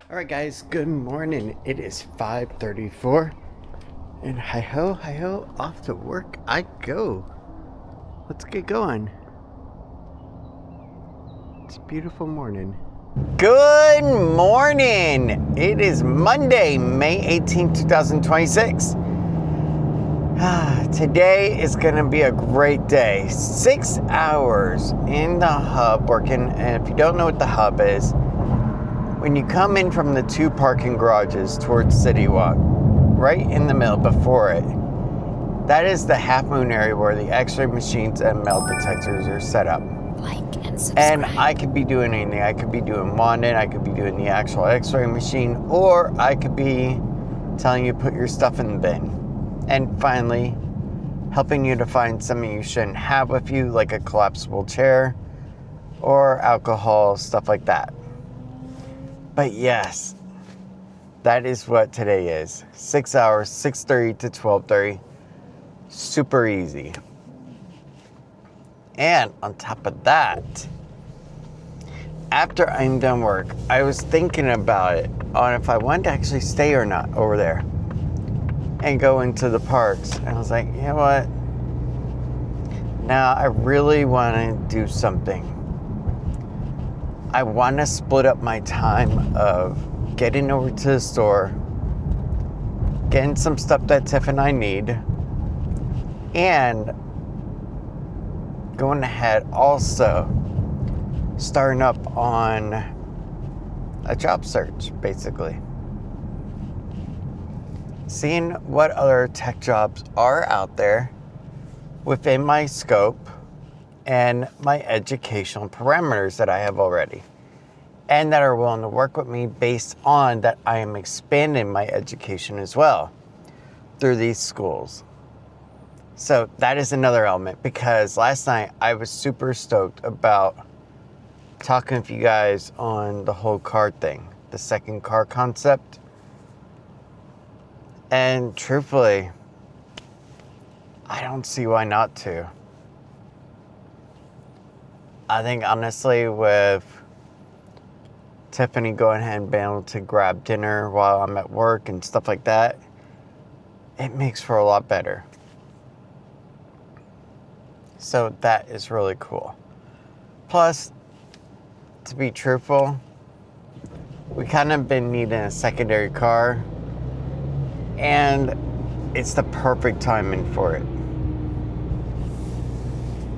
Alright guys, good morning. It is 5:34 and hi-ho, off to work I go. Let's get going. It's a beautiful morning. Good morning! It is Monday, May 18, 2026. Today is going to be a great day. 6 hours in the hub working, and if you don't know what the hub is, when you come in from the two parking garages towards City Walk, right in the middle before it, that is the Half Moon area where the x-ray machines and metal detectors are set up. Like and subscribe. And I could be doing anything. I could be doing Wandin, I could be doing the actual x-ray machine, or I could be telling you to put your stuff in the bin. And finally, helping you to find something you shouldn't have with you, like a collapsible chair or alcohol, stuff like that. But yes, that is what today is. 6 hours, 6:30 to 12:30. Super easy. And on top of that, after I'm done work, I was thinking about it on if I wanted to actually stay or not over there and go into the parks. And I was like, you know what? Now I really want to do something. I want to split up my time of getting over to the store, getting some stuff that Tiff and I need, and going ahead also starting up on a job search, basically. Seeing what other tech jobs are out there within my scope and my educational parameters that I have already, and that are willing to work with me based on that I am expanding my education as well through these schools. So that is another element, because last night I was super stoked about talking with you guys on the whole car thing, the second car concept. And truthfully, I don't see why not to. I think honestly, with Tiffany going ahead and being able to grab dinner while I'm at work and stuff like that, it makes for a lot better. So that is really cool. Plus, to be truthful, we kind of been needing a secondary car, and it's the perfect timing for it.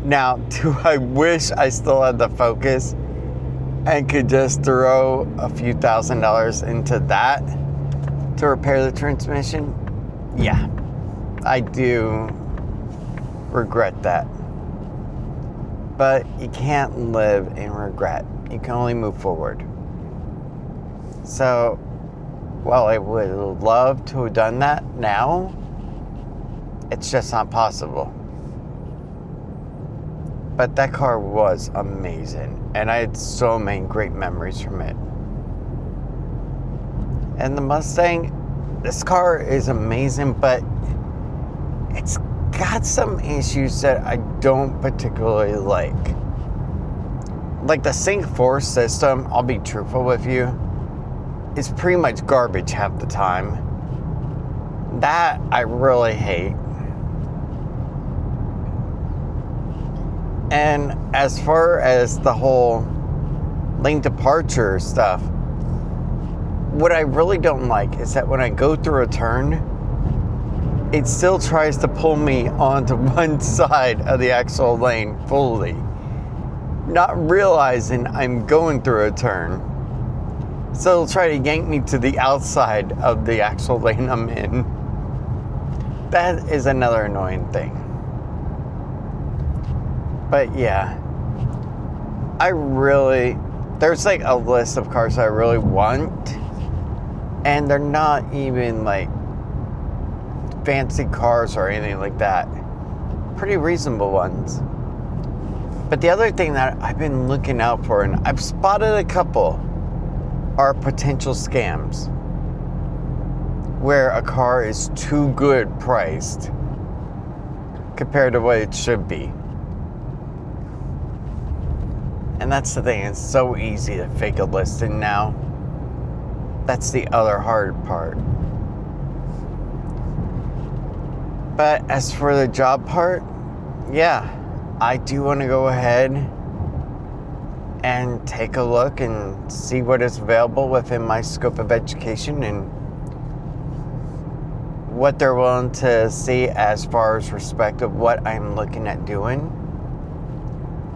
Now, do I wish I still had the Focus and could just throw a few $1,000s into that to repair the transmission? Yeah, I do regret that. But you can't live in regret. You can only move forward. So, while I would love to have done that now, it's just not possible. But that car was amazing, and I had so many great memories from it. And the Mustang, this car is amazing, but it's got some issues that I don't particularly like. Like the Sync 4 system, I'll be truthful with you, is pretty much garbage half the time. That I really hate. And as far as the whole lane departure stuff, what I really don't like is that when I go through a turn, it still tries to pull me onto one side of the actual lane fully, not realizing I'm going through a turn. So it'll try to yank me to the outside of the actual lane I'm in. That is another annoying thing. But yeah, there's like a list of cars I really want, and they're not even like fancy cars or anything like that. Pretty reasonable ones. But the other thing that I've been looking out for, and I've spotted a couple, are potential scams where a car is too good priced compared to what it should be. And that's the thing, it's so easy to fake a listing now. That's the other hard part. But as for the job part, yeah, I do want to go ahead and take a look and see what is available within my scope of education and what they're willing to see as far as respect of what I'm looking at doing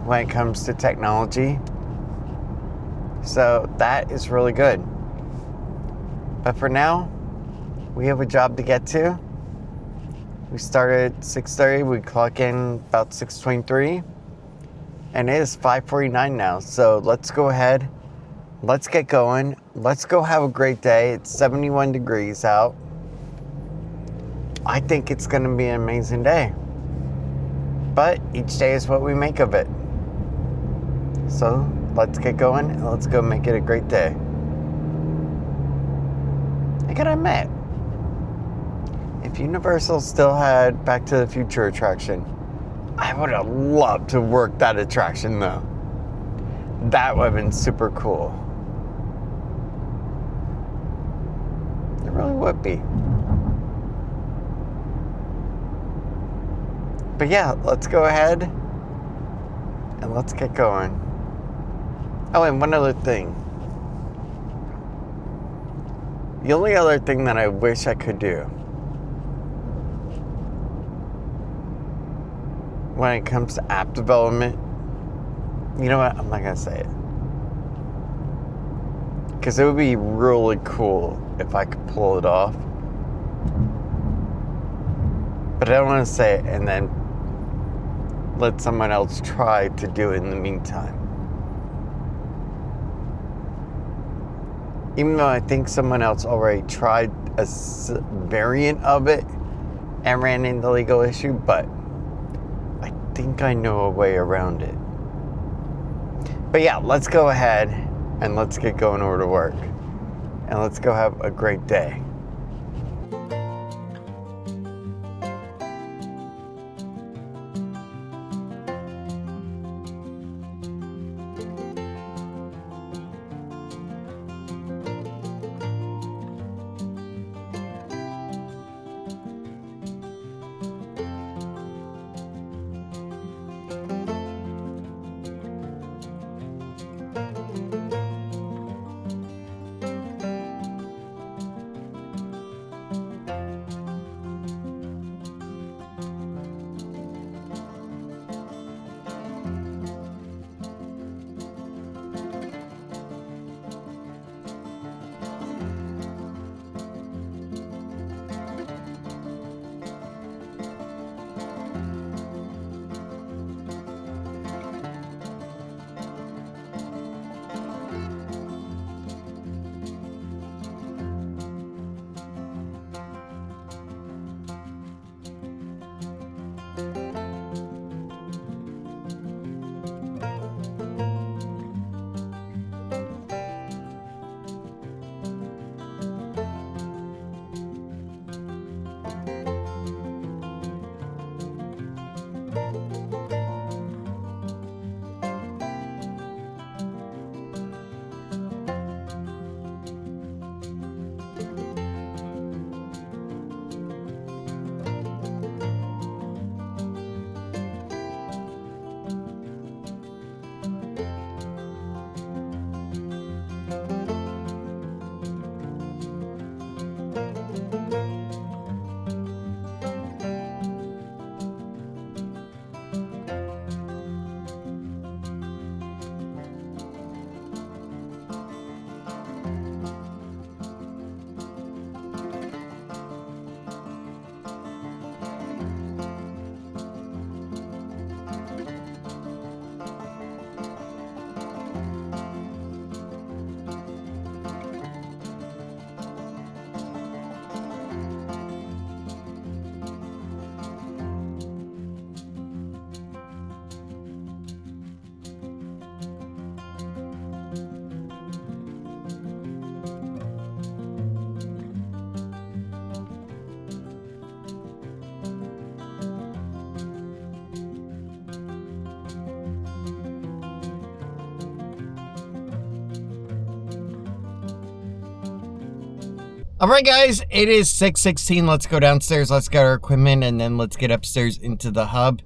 when it comes to technology. So that is really good. But for now, we have a job to get to. We started at 6:30, we clock in about 6:23, and it is 5:49 now. So let's go ahead, let's get going, let's go have a great day. It's 71 degrees out. I think it's going to be an amazing day. But each day is what we make of it. So let's get going and let's go make it a great day. I gotta admit, if Universal still had Back to the Future attraction, I would have loved to work that attraction though. That would have been super cool. It really would be. But yeah, let's go ahead and let's get going. Oh, and one other thing. The only other thing that I wish I could do when it comes to app development, you know what? I'm not going to say it. Because it would be really cool if I could pull it off. But I don't want to say it and then let someone else try to do it in the meantime. Even though I think someone else already tried a variant of it and ran into legal issue, but I think I know a way around it. But yeah, let's go ahead and let's get going over to work. And let's go have a great day. All right, guys, it is 6:16. Let's go downstairs. Let's get our equipment, and then let's get upstairs into the hub,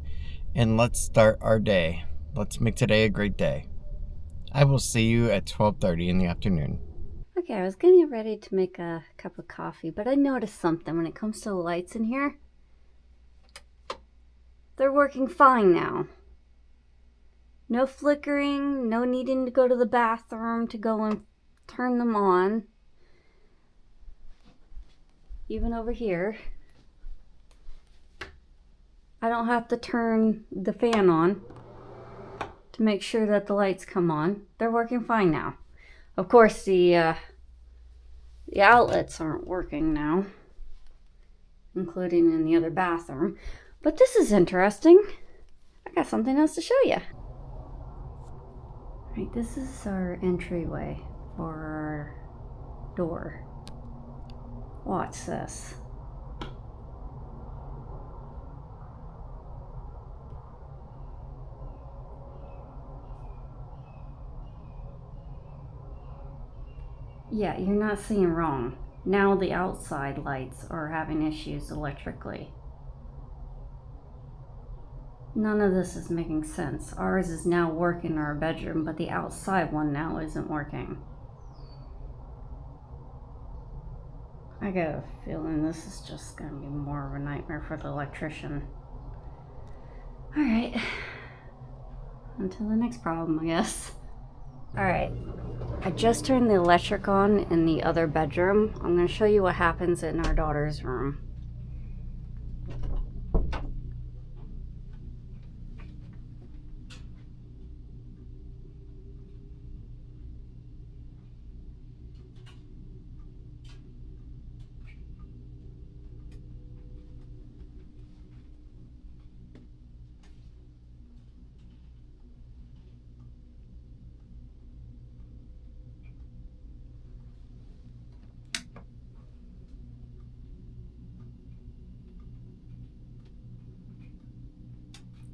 and let's start our day. Let's make today a great day. I will see you at 12:30 in the afternoon. Okay, I was getting ready to make a cup of coffee, but I noticed something when it comes to the lights in here. They're working fine now. No flickering, no needing to go to the bathroom to go and turn them on. Even over here, I don't have to turn the fan on to make sure that the lights come on. They're working fine now. Of course, the outlets aren't working now, including in the other bathroom. But this is interesting. I got something else to show you. Right, this is our entryway for our door. Watch this. Yeah, you're not seeing wrong. Now the outside lights are having issues electrically. None of this is making sense. Ours is now working in our bedroom, but the outside one now isn't working. I got a feeling this is just gonna be more of a nightmare for the electrician. Alright. Until the next problem, I guess. Alright. I just turned the electric on in the other bedroom. I'm gonna show you what happens in our daughter's room.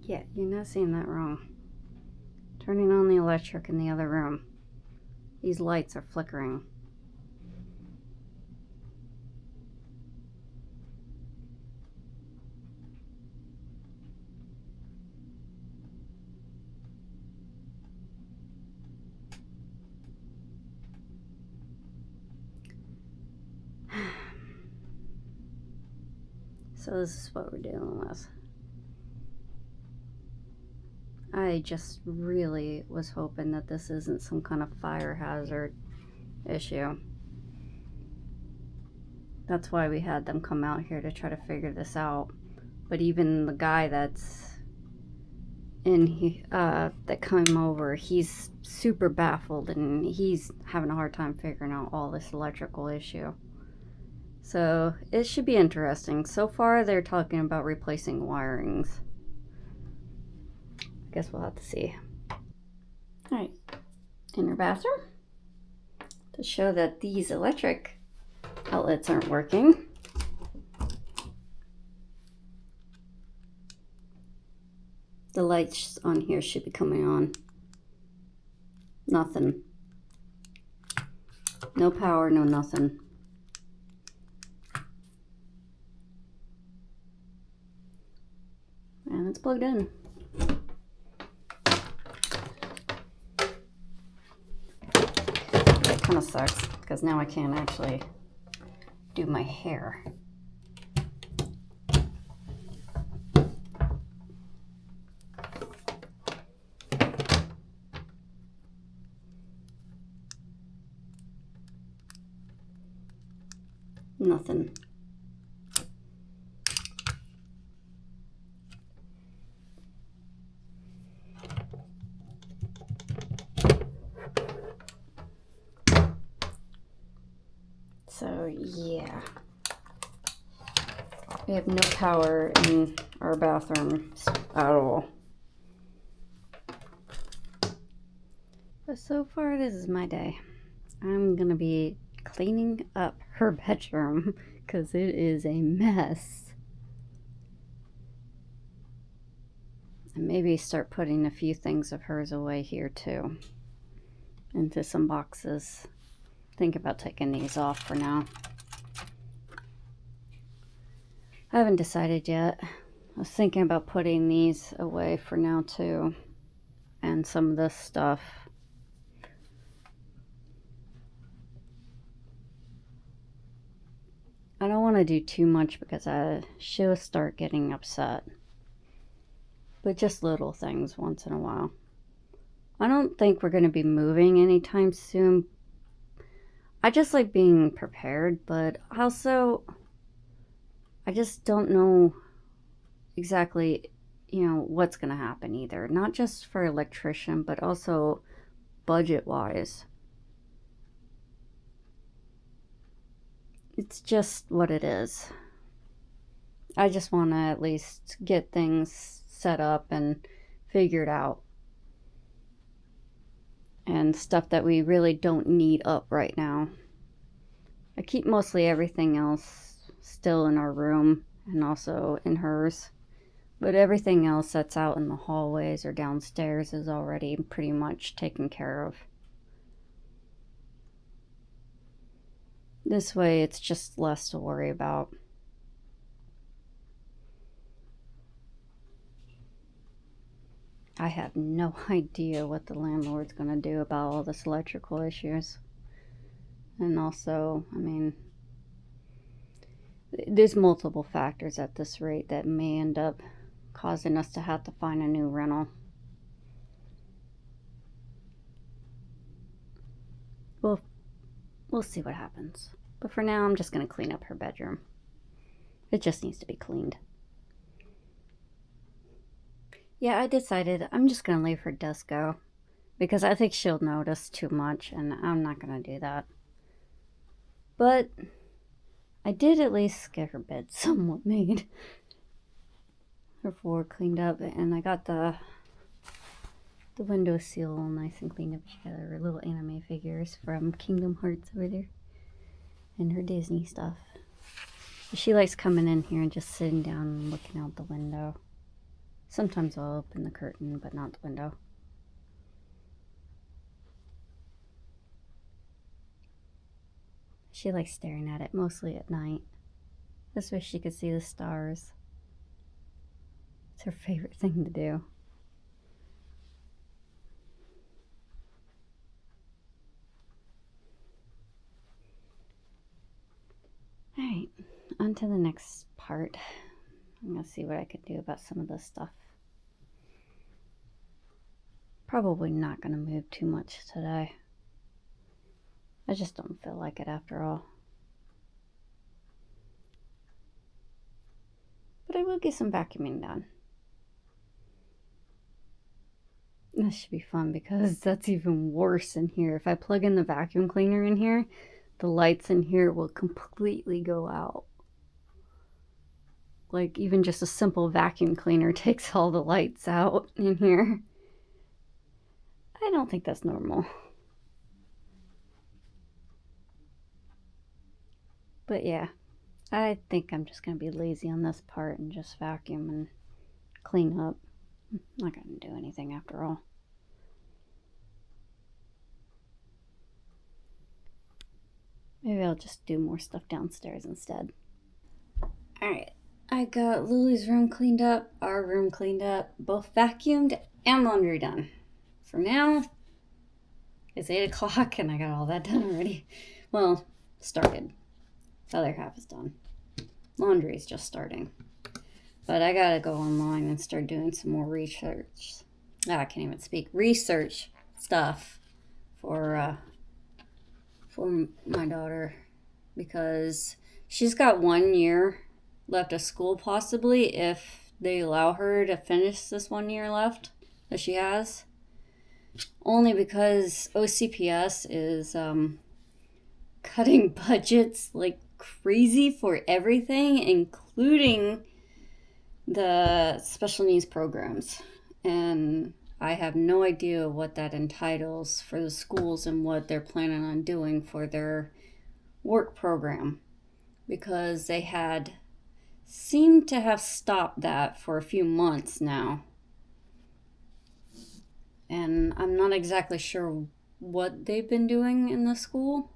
Yeah, you're not seeing that wrong. Turning on the electric in the other room. These lights are flickering. So this is what we're dealing with. I just really was hoping that this isn't some kind of fire hazard issue. That's why we had them come out here to try to figure this out. But even the guy that's that came over, he's super baffled and he's having a hard time figuring out all this electrical issue. So it should be interesting. So far they're talking about replacing wirings. I guess we'll have to see. Alright, in your bathroom, to show that these electric outlets aren't working. The lights on here should be coming on. Nothing. No power, no nothing. And it's plugged in. That kind of sucks because now I can't actually do my hair. Nothing. So yeah, we have no power in our bathrooms at all. But so far this is my day. I'm gonna be cleaning up her bedroom because it is a mess. And maybe start putting a few things of hers away here too, into some boxes. Think about taking these off for now. I haven't decided yet. I was thinking about putting these away for now too, and some of this stuff. I don't want to do too much because she'll start getting upset. But just little things once in a while. I don't think we're going to be moving anytime soon. I just like being prepared, but also I just don't know exactly, what's going to happen either. Not just for electrician, but also budget-wise. It's just what it is. I just want to at least get things set up and figured out. And stuff that we really don't need up right now. I keep mostly everything else still in our room and also in hers. But everything else that's out in the hallways or downstairs is already pretty much taken care of. This way it's just less to worry about. I have no idea what the landlord's going to do about all this electrical issues. And also, there's multiple factors at this rate that may end up causing us to have to find a new rental. Well, we'll see what happens. But for now, I'm just going to clean up her bedroom. It just needs to be cleaned. Yeah, I decided I'm just going to leave her desk go. Because I think she'll notice too much, and I'm not going to do that. But I did at least get her bed somewhat made. Her floor cleaned up, and I got the window seal all nice and cleaned up. She got her little anime figures from Kingdom Hearts over there. And her Disney stuff. She likes coming in here and just sitting down and looking out the window. Sometimes I'll open the curtain, but not the window. She likes staring at it, mostly at night. This way she could see the stars. It's her favorite thing to do. Alright, on to the next part. I'm going to see what I can do about some of this stuff. Probably not going to move too much today. I just don't feel like it after all. But I will get some vacuuming done. This should be fun because that's even worse in here. If I plug in the vacuum cleaner in here, the lights in here will completely go out. Like even just a simple vacuum cleaner takes all the lights out in here. I don't think that's normal. But yeah, I think I'm just going to be lazy on this part and just vacuum and clean up. I'm not going to do anything after all. Maybe I'll just do more stuff downstairs instead. Alright, I got Lily's room cleaned up, our room cleaned up, both vacuumed and laundry done. For now, it's 8 o'clock and I got all that done already. Well, started. The other half is done. Laundry is just starting. But I gotta go online and start doing some more research. I can't even speak. Research stuff for my daughter. Because she's got 1 year left of school possibly if they allow her to finish this 1 year left that she has. Only because OCPS is cutting budgets like crazy for everything, including the special needs programs. And I have no idea what that entitles for the schools and what they're planning on doing for their work program. Because they had seemed to have stopped that for a few months now. And I'm not exactly sure what they've been doing in the school.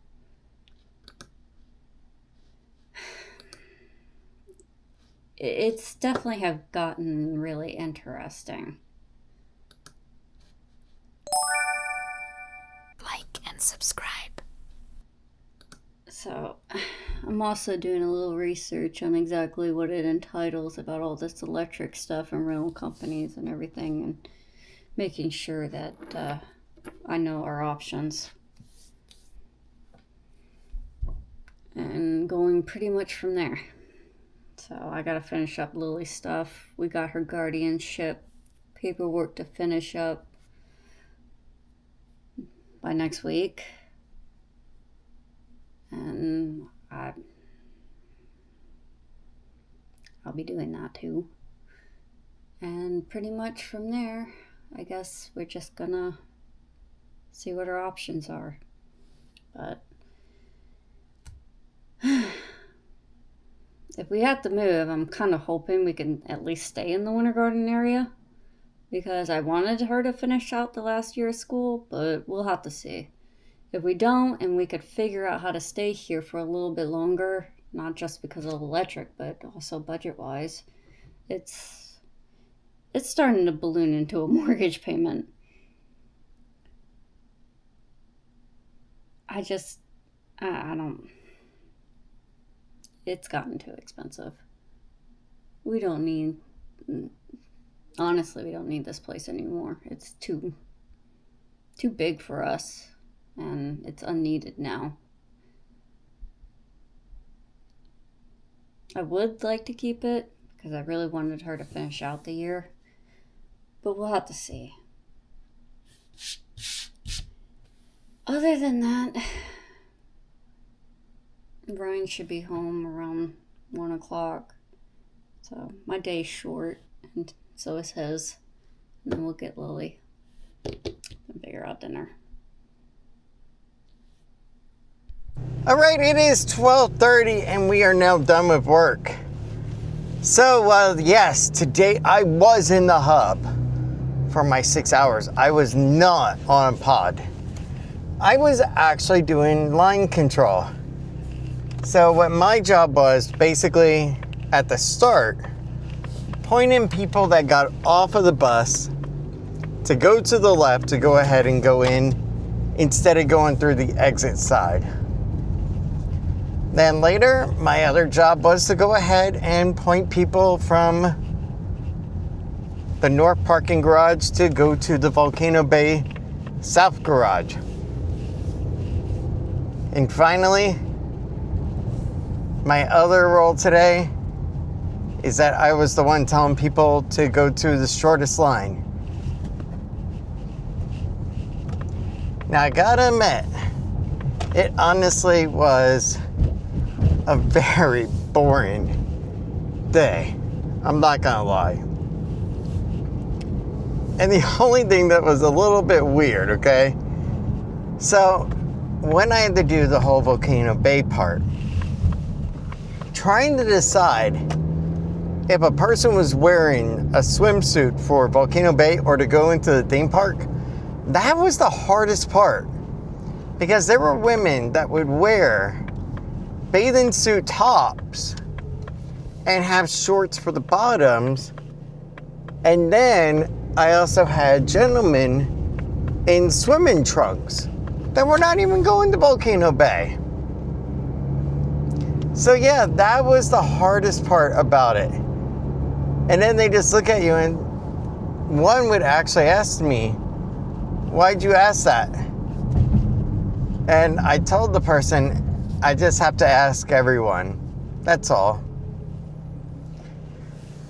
it's definitely have gotten really interesting. Like and subscribe. So, I'm also doing a little research on exactly what it entitles about all this electric stuff and rental companies and everything, and making sure that I know our options. And going pretty much from there. So, I gotta finish up Lily's stuff. We got her guardianship paperwork to finish up by next week. And I'll be doing that too. And pretty much from there, I guess we're just gonna see what our options are. But if we have to move, I'm kind of hoping we can at least stay in the Winter Garden area, because I wanted her to finish out the last year of school, but we'll have to see. If we don't, and we could figure out how to stay here for a little bit longer, not just because of electric, but also budget-wise, it's starting to balloon into a mortgage payment. I don't, it's gotten too expensive. Honestly, we don't need this place anymore. It's too big for us, and it's unneeded now. I would like to keep it because I really wanted her to finish out the year, but we'll have to see. Other than that, Ryan should be home around 1 o'clock, so my day's short, and so is his. And then we'll get Lily and figure out dinner. All right, it is 12:30 and we are now done with work. So, yes, today I was in the hub for my 6 hours. I was not on a pod. I was actually doing line control. So what my job was, basically at the start, pointing people that got off of the bus to go to the left to go ahead and go in instead of going through the exit side. Then later, my other job was to go ahead and point people from the north parking garage to go to the Volcano Bay south garage. And finally, my other role today is that I was the one telling people to go to the shortest line. Now, I gotta admit, it honestly was a very boring day. I'm not gonna lie. And the only thing that was a little bit weird, okay? So, when I had to do the whole Volcano Bay part, trying to decide if a person was wearing a swimsuit for Volcano Bay or to go into the theme park, that was the hardest part. Because there were women that would wear bathing suit tops and have shorts for the bottoms. And then I also had gentlemen in swimming trunks that were not even going to Volcano Bay. So yeah, that was the hardest part about it. And then they just look at you, and one would actually ask me, "Why'd you ask that?" And I told the person, I just have to ask everyone. That's all.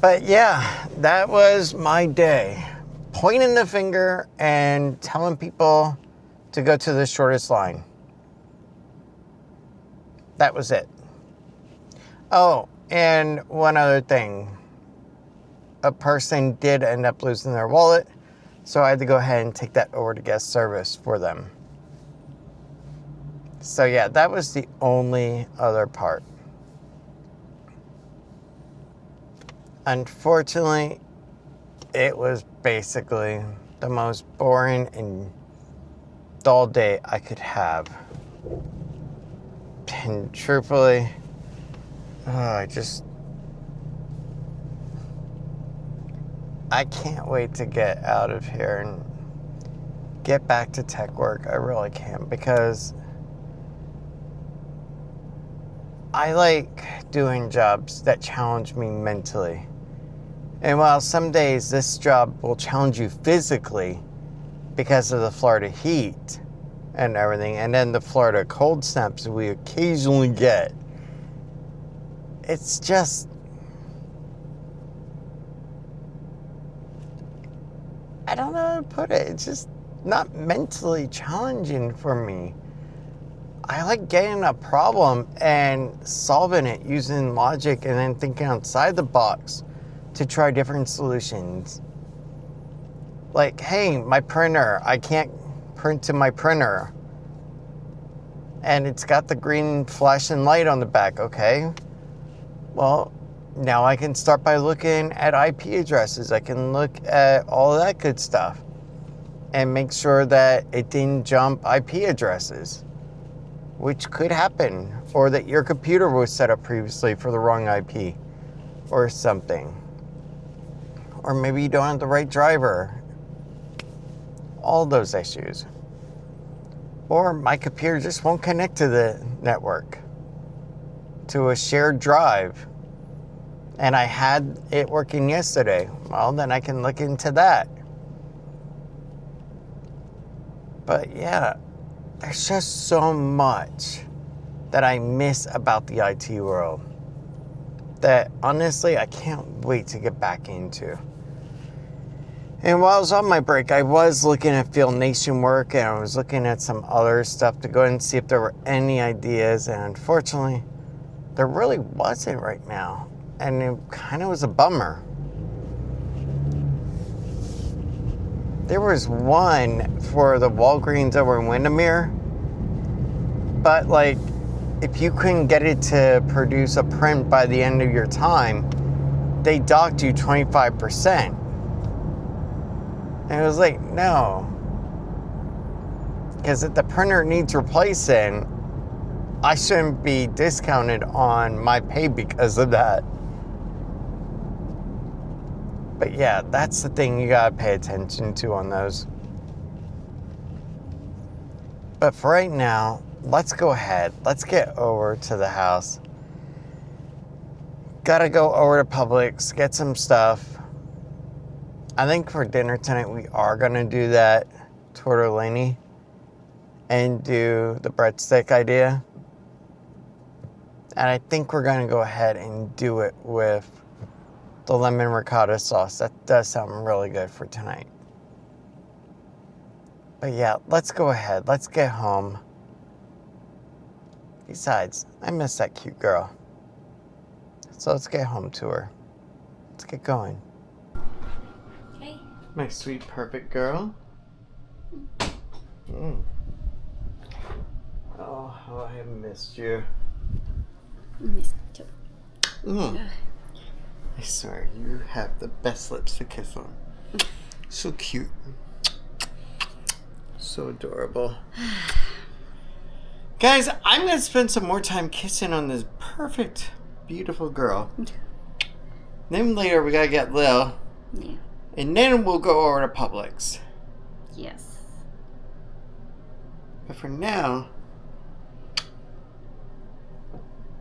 But yeah, that was my day. Pointing the finger and telling people to go to the shortest line. That was it. Oh, and one other thing. A person did end up losing their wallet, so I had to go ahead and take that over to guest service for them. So yeah, that was the only other part. Unfortunately, it was basically the most boring and dull day I could have. And truthfully, I can't wait to get out of here and get back to tech work. I really can't, because I like doing jobs that challenge me mentally. And while some days this job will challenge you physically because of the Florida heat and everything, and then the Florida cold snaps we occasionally get, it's just, I don't know how to put it. It's just not mentally challenging for me. I like getting a problem and solving it using logic and then thinking outside the box to try different solutions. Like, hey, my printer, I can't print to my printer. And it's got the green flashing light on the back, okay? Well, now I can start by looking at IP addresses. I can look at all of that good stuff and make sure that it didn't jump IP addresses, which could happen, or that your computer was set up previously for the wrong IP or something. Or maybe you don't have the right driver. All those issues. Or my computer just won't connect to the network, to a shared drive. And I had it working yesterday. Well, then I can look into that. But yeah, there's just so much that I miss about the IT world that honestly I can't wait to get back into. And while I was on my break, I was looking at Field Nation work, and I was looking at some other stuff to go and see if there were any ideas, and unfortunately there really wasn't right now, and it kind of was a bummer. There was one for the Walgreens over in Windermere, but like, if you couldn't get it to produce a print by the end of your time, they docked you 25%. And it was like, no. Because if the printer needs replacing, I shouldn't be discounted on my pay because of that. But yeah, that's the thing you gotta pay attention to on those. But for right now, let's go ahead. Let's get over to the house. Gotta go over to Publix, get some stuff. I think for dinner tonight, we are gonna do that tortellini and do the breadstick idea. And I think we're gonna go ahead and do it with the lemon ricotta sauce. That does sound really good for tonight. But yeah, let's go ahead. Let's get home. Besides, I miss that cute girl. So let's get home to her. Let's get going. Okay. My sweet, perfect girl. Oh, how I have missed you. Missed you too. I swear, you have the best lips to kiss on. So cute. So adorable. Guys, I'm going to spend some more time kissing on this perfect, beautiful girl. Then later we got to get Lil. Yeah. And then we'll go over to Publix. Yes. But for now,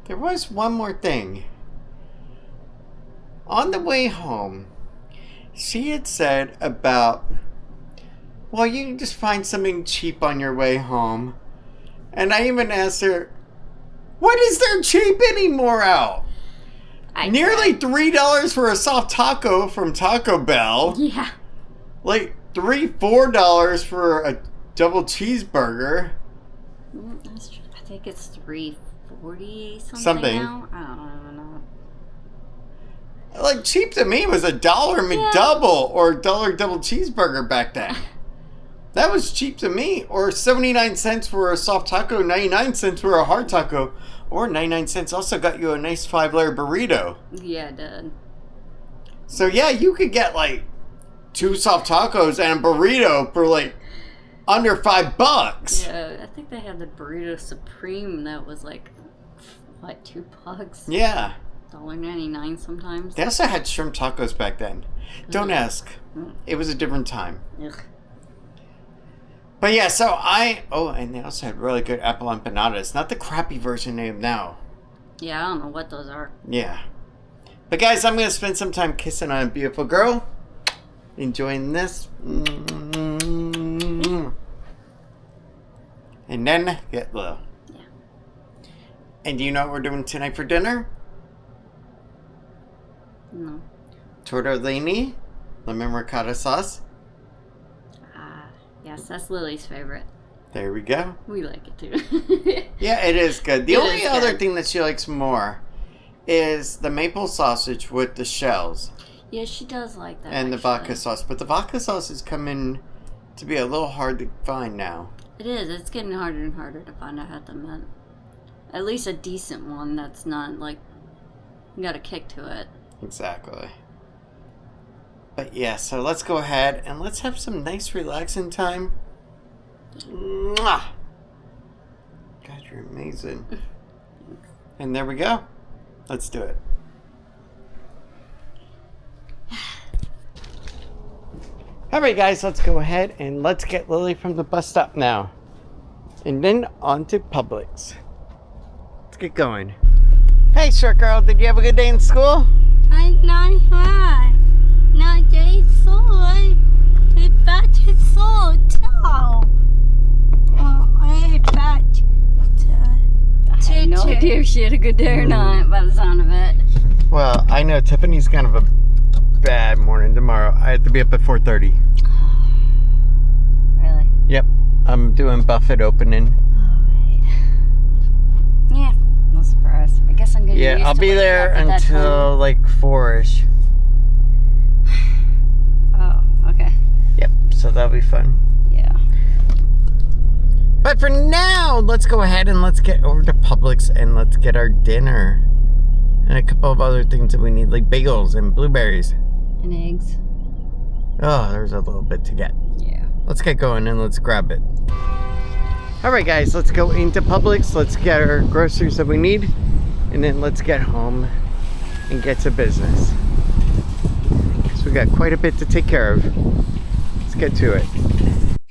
there was one more thing. On the way home, she had said about, well, you can just find something cheap on your way home. And I even asked her, what is there cheap anymore out? Nearly $3 for a soft taco from Taco Bell. Yeah. Like $4 for a double cheeseburger. That's true. I think it's $3.40 something now. I don't know. Like, cheap to me was $1 McDouble or $1 double cheeseburger back then. That was cheap to me. Or 79 cents for a soft taco, 99 cents for a hard taco. Or 99 cents also got you a nice 5-layer burrito. Yeah, it did. So yeah, you could get like 2 soft tacos and a burrito for like under $5. Yeah, I think they had the burrito supreme that was like, what, $2? Yeah. $1.99 sometimes. They also had shrimp tacos back then. Don't ask. It was a different time. Ugh. But yeah, and they also had really good apple empanadas. Not the crappy version they have now. Yeah, I don't know what those are. Yeah. But guys, I'm going to spend some time kissing on a beautiful girl. Enjoying this. And then get low. Yeah. And do you know what we're doing tonight for dinner? No. Tortellini, lemon ricotta sauce. Yes, that's Lily's favorite. There we go. We like it too. Yeah, it is good. The It only is other good. thing that she likes more is the maple sausage with the shells Yeah, she does like that. and the actually. vodka sauce. But the vodka sauce is coming to be a little hard to find now. It is. It's getting harder and harder to find, I have to admit. At least a decent one that's not like got a kick to it. Exactly. But yeah, so let's go ahead and let's have some nice relaxing time. Mwah! God, you're amazing. And there we go. Let's do it. Alright guys, let's go ahead and let's get Lily from the bus stop now. And then on to Publix. Let's get going. Hey short girl, did you have a good day in school? I know why. No, they saw it back to saw too. I back I had no idea if she had a good day or not by the sound of it. Well, I know Tiffany's kind of a bad morning tomorrow. I have to be up at 4:30. Really? Yep. I'm doing Buffett opening. Yeah, no surprise. I guess I'm getting used Yeah, I'll to be waking there up at that time. until like 4-ish. Oh, okay. Yep, so that'll be fun. Yeah. But for now, let's go ahead and let's get over to Publix and let's get our dinner. And a couple of other things that we need, like bagels and blueberries. And eggs. Oh, there's a little bit to get. Yeah. Let's get going and let's grab it. Alright guys, let's go into Publix. Let's get our groceries that we need. And then let's get home and get to business. So we got quite a bit to take care of. Let's get to it.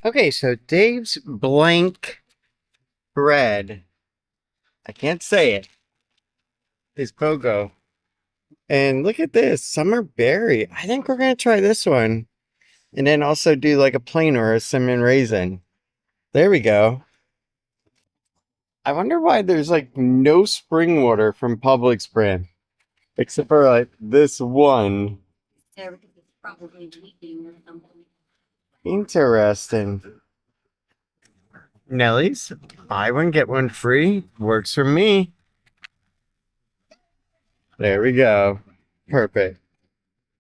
Okay, so Dave's blank bread. I can't say it. Is BOGO. And look at this, summer berry. I think we're gonna try this one. And then also do like a plain or a cinnamon raisin. There we go. I wonder why there's like no spring water from Publix brand. Except for like this one. Yeah, because it's probably leaking or something. Interesting. Nellie's buy one get one free works for me. There we go. Perfect.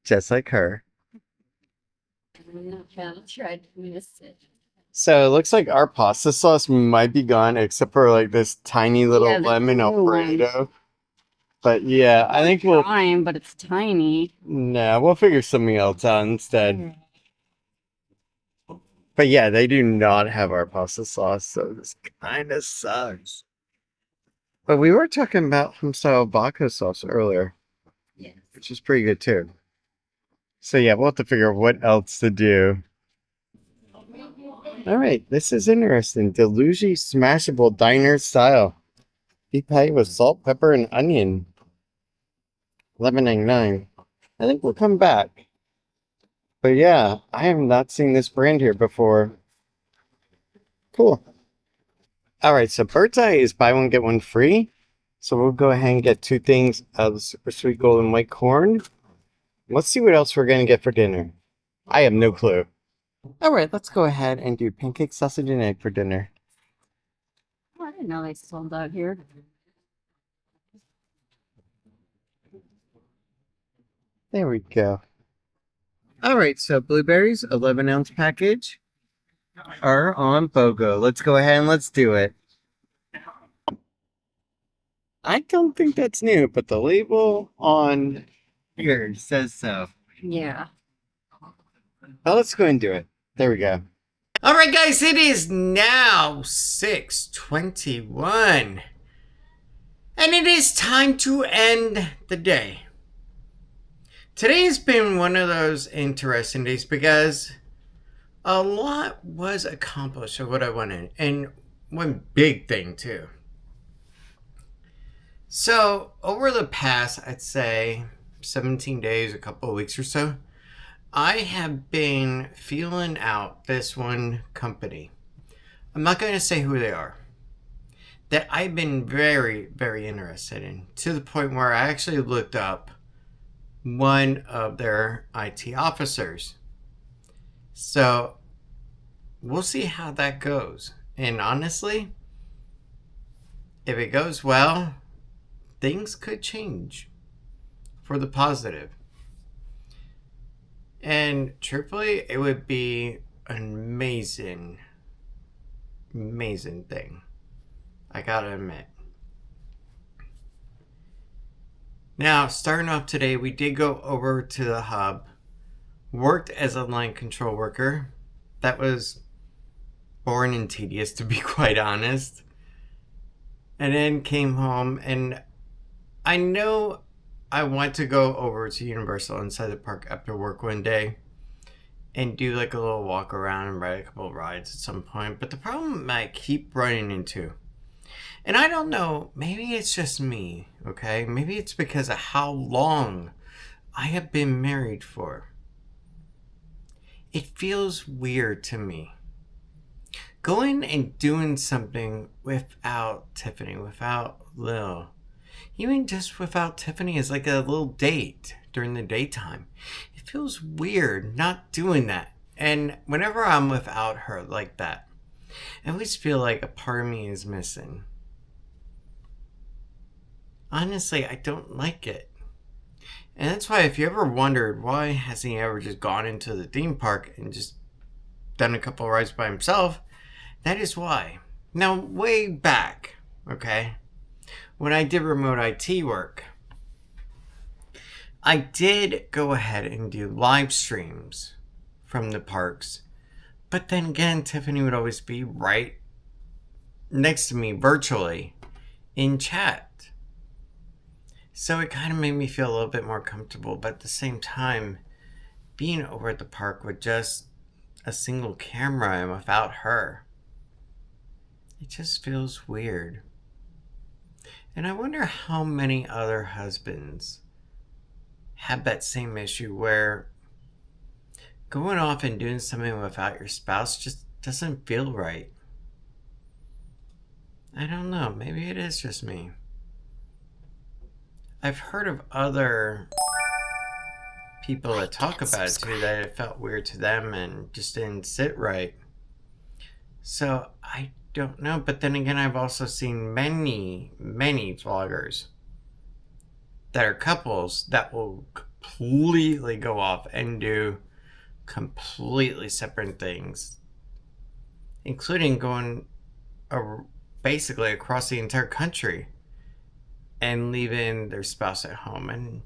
Just like her. I'm not gonna try to miss it. So it looks like our pasta sauce might be gone except for like this tiny little Yeah, the lemon blue one. Alfredo. But yeah, I think we'll Trying, but it's tiny. we'll figure something else out instead. But yeah, they do not have our pasta sauce, so this kind of sucks. But we were talking about some style vodka sauce earlier, Yes. which is pretty good too. So yeah, we'll have to figure out what else to do. All right, this is interesting. Deluge smashable diner style. Beef patty with salt, pepper, and onion. $11.99. I think we'll come back. But yeah, I have not seen this brand here before. Cool. All right, so Bird's Eye is buy one, get one free. So we'll go ahead and get 2 things of the super sweet golden white corn. Let's see what else we're going to get for dinner. I have no clue. All right, let's go ahead and do pancake, sausage, and egg for dinner. Oh, I didn't know they sold out here. There we go. All right, so blueberries, 11-ounce package, are on BOGO. Let's go ahead and let's do it. I don't think that's new, but the label on here says so. Yeah. Well, let's go and do it. There we go. All right, guys, it is now 6:21. And it is time to end the day. Today has been one of those interesting days because a lot was accomplished of what I wanted. And one big thing too. So over the past, I'd say 17 days, a couple of weeks or so, I have been feeling out this one company. I'm not going to say who they are. That I've been very, very interested in, to the point where I actually looked up one of their IT officers. So we'll see how that goes. And honestly, if it goes well, things could change for the positive. And truthfully, it would be an amazing, amazing thing. I gotta admit. Now, starting off today, we did go over to the hub, worked as a line control worker. That was boring and tedious, to be quite honest. And then came home, and I know I want to go over to Universal inside the park after work one day and do like a little walk around and ride a couple of rides at some point. But the problem I keep running into, and I don't know, maybe it's just me, okay? Maybe it's because of how long I have been married for. It feels weird to me. Going and doing something without Tiffany, without Lil, even just without Tiffany as like a little date during the daytime. It feels weird not doing that. And whenever I'm without her like that, I always feel like a part of me is missing. Honestly, I don't like it. And that's why if you ever wondered why hasn't he ever just gone into the theme park and just done a couple of rides by himself, that is why. Now, way back, okay, when I did remote IT work, I did go ahead and do live streams from the parks. But then again, Tiffany would always be right next to me virtually in chat. So it kind of made me feel a little bit more comfortable. But at the same time, being over at the park with just a single camera and without her, it just feels weird. And I wonder how many other husbands have that same issue where going off and doing something without your spouse just doesn't feel right. I don't know. Maybe it is just me. I've heard of other people that talk about it too, that it felt weird to them and just didn't sit right. So I don't know. But then again, I've also seen many vloggers that are couples that will completely go off and do completely separate things, including going basically across the entire country and leaving their spouse at home. And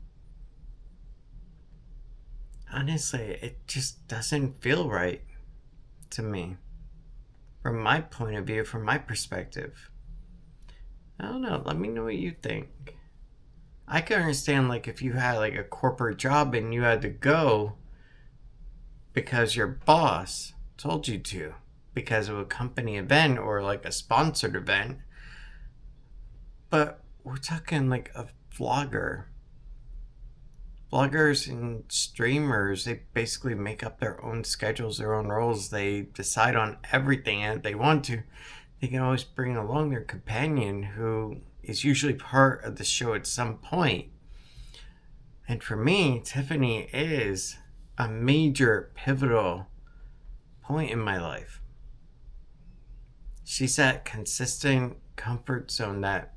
honestly, it just doesn't feel right to me. From my point of view, from my perspective. I don't know. Let me know what you think. I can understand, like, if you had, like, a corporate job and you had to go because your boss told you to, because of a company event or, like, a sponsored event. But we're talking, like, a vlogger. Vloggers and streamers, they basically make up their own schedules, their own roles. They decide on everything, and if they want to, they can always bring along their companion who is usually part of the show at some point. And for me, Tiffany is a major pivotal point in my life. She's that consistent comfort zone, that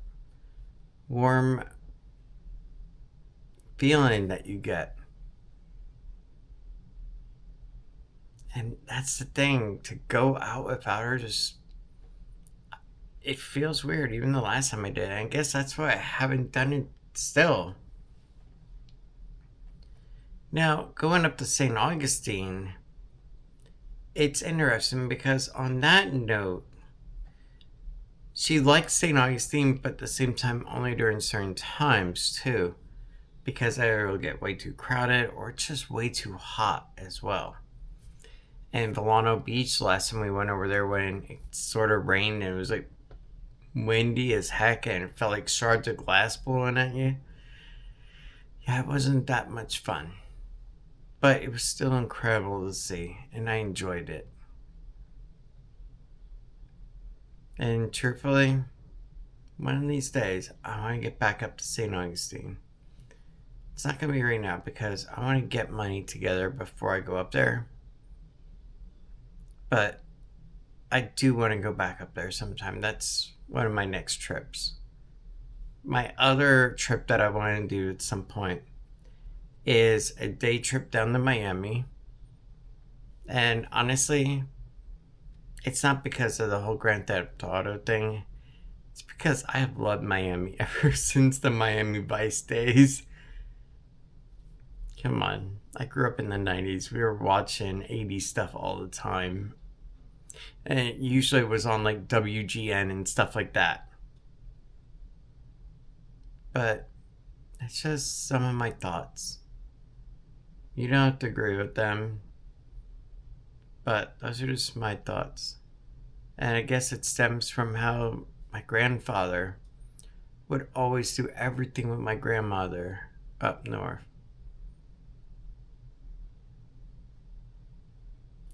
warm feeling that you get. And that's the thing, to go out without her, just, it feels weird. Even the last time I did, I guess that's why I haven't done it still. Now, going up to St. Augustine, it's interesting because on that note, she liked St. Augustine, but at the same time only during certain times too, because either it'll get way too crowded or it's just way too hot as well. And Volcano Beach, last time we went over there when it sort of rained and it was like windy as heck and it felt like shards of glass blowing at you. Yeah, it wasn't that much fun. But it was still incredible to see, and I enjoyed it. And truthfully, one of these days, I want to get back up to St. Augustine. It's not going to be right now because I want to get money together before I go up there. But I do want to go back up there sometime. That's one of my next trips. My other trip that I want to do at some point is a day trip down to Miami. And honestly, it's not because of the whole Grand Theft Auto thing. It's because I have loved Miami ever since the Miami Vice days. Come on. I grew up in the 90s. We were watching 80s stuff all the time. And it usually was on like WGN and stuff like that. But it's just some of my thoughts. You don't have to agree with them. But those are just my thoughts. And I guess it stems from how my grandfather would always do everything with my grandmother up north.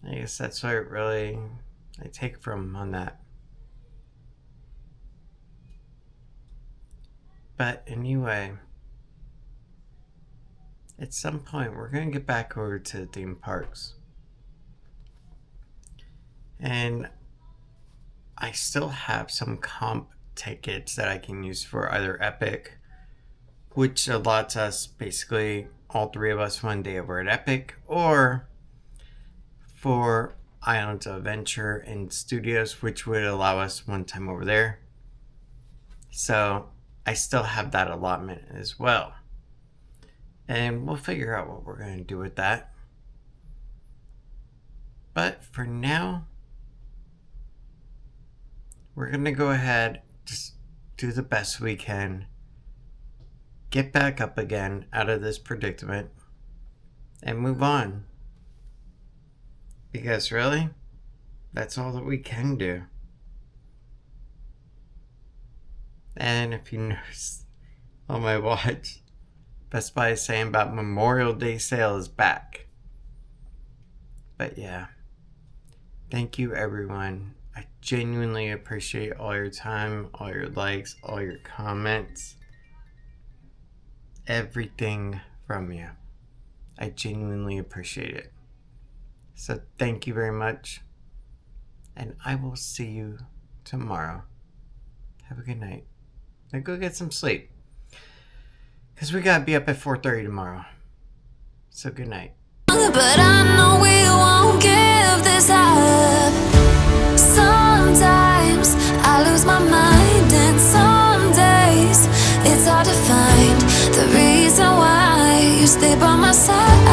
I guess that's what I take from on that. But anyway, at some point we're going to get back over to the theme parks. And I still have some comp tickets that I can use for either Epic, which allots us basically all three of us one day over at Epic, or for Islands of Adventure and Studios, which would allow us one time over there. So I still have that allotment as well. And we'll figure out what we're going to do with that. But for now, we're going to go ahead, just do the best we can, get back up again out of this predicament, and move on. Because really, that's all that we can do. And if you notice on my watch, Best Buy is saying about Memorial Day sale is back. But yeah, thank you everyone. I genuinely appreciate all your time, all your likes, all your comments, everything from you. I genuinely appreciate it. So thank you very much, and I will see you tomorrow. Have a good night. Now go get some sleep, because we gotta be up at 4:30 tomorrow. So good night. But I know we won't give this up. Sometimes I lose my mind, and some days it's hard to find the reason why you stay by my side.